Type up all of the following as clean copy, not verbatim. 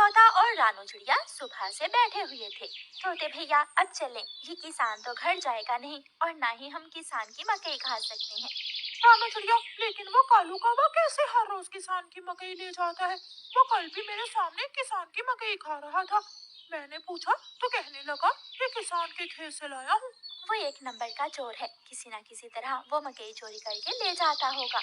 तोता और रानू चिड़िया सुबह से बैठे हुए थे। तोते भैया अब चलें, ये किसान तो घर जाएगा नहीं और ना ही हम किसान की मकई खा सकते हैं। रानू चिड़िया, लेकिन वो कालू कौवा कैसे हर रोज किसान की मकई ले जाता है? वो कल भी मेरे सामने किसान की मकई खा रहा था। मैंने पूछा तो कहने लगा ये किसान के खेत से लाया हूँ। वो एक नंबर का चोर है, किसी न किसी तरह वो मकई चोरी करके ले जाता होगा।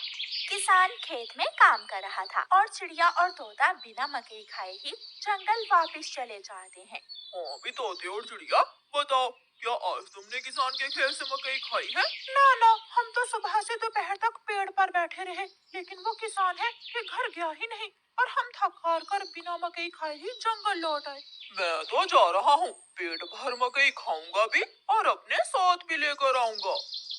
किसान खेत में काम कर रहा था और चिड़िया और तोता बिना मकई खाए ही जंगल वापस चले जाते हैं। हाँ भी तोते और चिड़िया, बताओ क्या आज तुमने किसान के खेत से मकई खाई है? ना ना, हम तो सुबह से दोपहर तक पेड़ पर बैठे रहे, लेकिन वो किसान है कि घर गया ही नहीं और हम थक हार कर बिना मकई खाए ही जंगल लौट आए। मैं तो जा रहा हूँ, पेट भर मकई खाऊंगा भी और अपने साथ भी लेकर आऊंगा।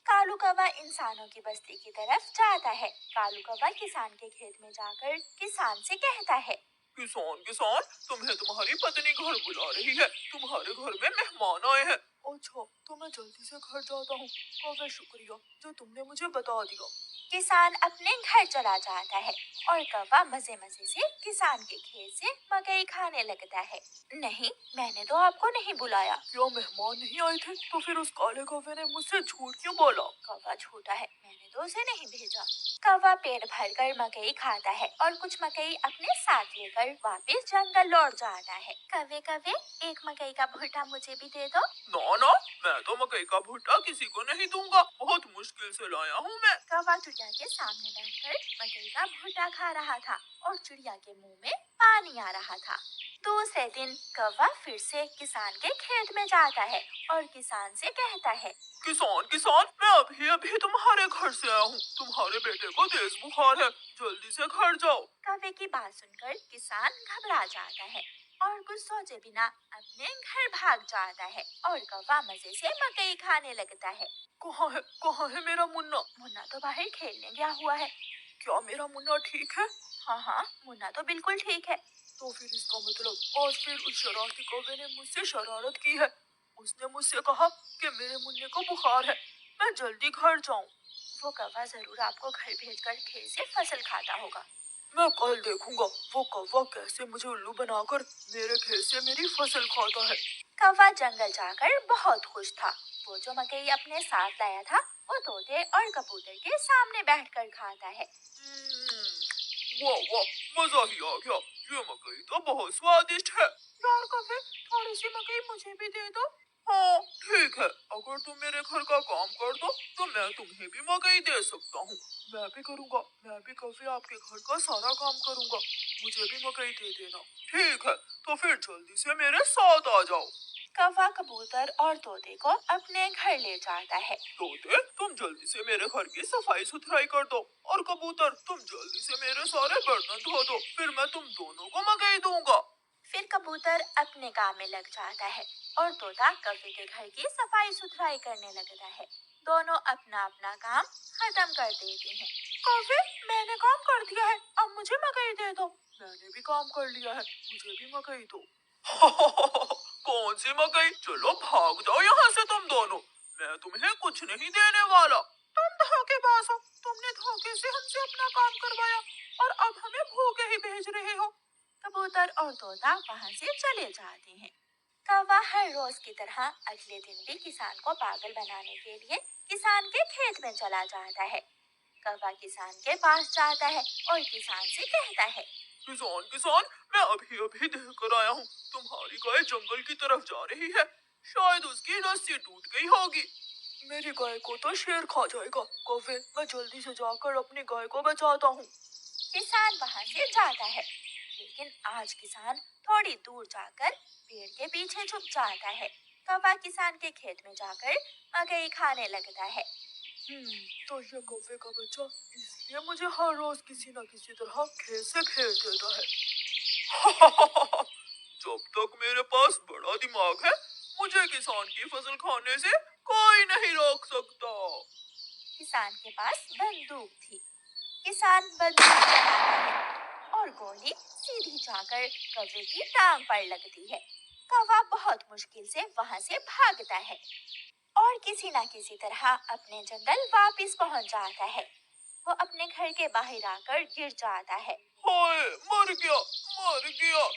कालू कौवा इंसानों की बस्ती की तरफ जाता है। कालू कौवा किसान के खेत में जाकर किसान से कहता है, किसान किसान, तुम्हें तुम्हारी पत्नी घर बुला रही है, तुम्हारे घर में मेहमान आए हैं। अच्छा, तो मैं जल्दी से घर जाता हूँ। काफी शुक्रिया जो तुमने मुझे बता दिया। किसान अपने घर चला जाता है और कौवा मजे मजे से किसान के खेत से मकई खाने लगता है। नहीं, मैंने तो आपको नहीं बुलाया। क्या मेहमान नहीं आए थे? तो फिर उस काले कौवे ने मुझसे झूठ क्यों बोला? कौवा झूठा है, मैंने तो उसे नहीं भेजा। कौवा पेट भरकर मकई खाता है और कुछ मकई अपने साथ लेकर वापस जंगल लौट जाता है। कौवे कौवे, एक मकई का भुट्टा मुझे भी दे दो। ना ना, मैं तो मकई का भुट्टा किसी को नहीं दूंगा, बहुत मुश्किल से लाया हूँ मैं। कौवा चिड़िया के सामने बैठकर मकई का भुट्टा खा रहा था और चिड़िया के मुंह में पानी आ रहा था। दूसरे दिन कौवा फिर से किसान के खेत में जाता है और किसान से कहता है, किसान किसान, मैं अभी अभी तुम्हारे घर से आया हूँ, तुम्हारे बेटे को तेज बुखार है, जल्दी से घर जाओ। कौवे की बात सुनकर किसान घबरा जाता है और कुछ सोचे बिना अपने घर भाग जाता है और कौवा मजे से मकई खाने लगता है। कहाँ है मेरा मुन्ना? मुन्ना तो बाहर खेलने गया हुआ है। क्या मेरा मुन्ना ठीक है? हाँ हाँ, मुन्ना तो बिल्कुल ठीक है। तो फिर इसका मतलब आज फिर उस शरारती कौवे ने मुझसे शरारत की है। उसने मुझसे कहा कि मेरे मुन्ने को बुखार है, मैं जल्दी घर जाऊं। वो कौवा जरूर आपको घर भेजकर खेत से फसल खाता होगा। मैं कल देखूंगा वो कौवा कैसे मुझे उल्लू बनाकर मेरे खेत से मेरी फसल खाता है। कौवा जंगल जाकर बहुत खुश था। वो जो मकई अपने साथ लाया था वो तोते और कबूतर के सामने बैठकर खाता है। वाह वाह, मजा ही आ गया, ये मकई तो बहुत स्वादिष्ट है। यार कौवे, थोड़ी सी मकई मुझे भी दे दो। हाँ ठीक है, अगर तुम मेरे घर का काम कर दो तो मैं तुम्हें भी मकई दे सकता हूँ। मैं भी करूँगा, मैं भी कभी आपके घर का सारा काम करूँगा, मुझे भी मकई दे देना। ठीक है, तो फिर जल्दी से मेरे साथ आ जाओ। कौवा कबूतर और तोते को अपने घर ले जाता है। तोते, तुम जल्दी से मेरे घर की सफाई सुथराई कर दो और कबूतर तुम जल्दी से मेरे सारे बर्तन धो दो, फिर मैं तुम दोनों को मकई दूंगा। फिर कबूतर अपने काम में लग जाता है और तोता कौवे के घर की सफाई सुथराई करने लगता है। दोनों अपना अपना काम खत्म कर देते हैं। कौवे, मैंने काम कर दिया है, अब मुझे मकई दे दो। मैंने भी काम कर लिया है, मुझे भी मकई दो। कौन सी मकई? चलो भाग जाओ यहाँ से तुम दोनों, मैं तुम्हें कुछ नहीं देने वाला। तुम धोखेबाज हो, तुमने धोखे से हमसे अपना काम करवाया और अब हमें भूखे ही भेज रहे हो। कबूतर और तोता वहाँ से चले जाते हैं। कौवा हर रोज की तरह अगले दिन भी किसान को पागल बनाने के लिए किसान के खेत में चला जाता है। कौवा किसान के पास जाता है और किसान से कहता है, किसान किसान, मैं अभी अभी देख कर आया हूँ, तुम्हारी गाय जंगल की तरफ जा रही है, शायद उसकी रस्सी टूट गई होगी। मेरी गाय को तो शेर खा जाएगा। कौवे, मैं जल्दी से जाकर अपनी गाय को बचाता हूँ। किसान वहाँ से जाता है, लेकिन आज किसान थोड़ी दूर जाकर पेड़ के पीछे छुप जाता है। कौवा किसान के खेत में जाकर मकई खाने लगता है। तो ये कौवे का बच्चा इसलिए मुझे हर रोज किसी न किसी तरह खेत से भेज देता है। जब तक मेरे पास बड़ा दिमाग है, मुझे किसान की फसल खाने से कोई नहीं रोक सकता। किसान के पास बंदूक थी। किसान बंदूक चलाता है और गोली सीधी जाकर कौवे की टांग पर लगती है। कौवा बहुत मुश्किल से वहाँ से भागता है और किसी न किसी तरह अपने जंगल वापस पहुँच जाता है। वो अपने घर के बाहर आकर गिर जाता है। हाय, मर गया, मर गया।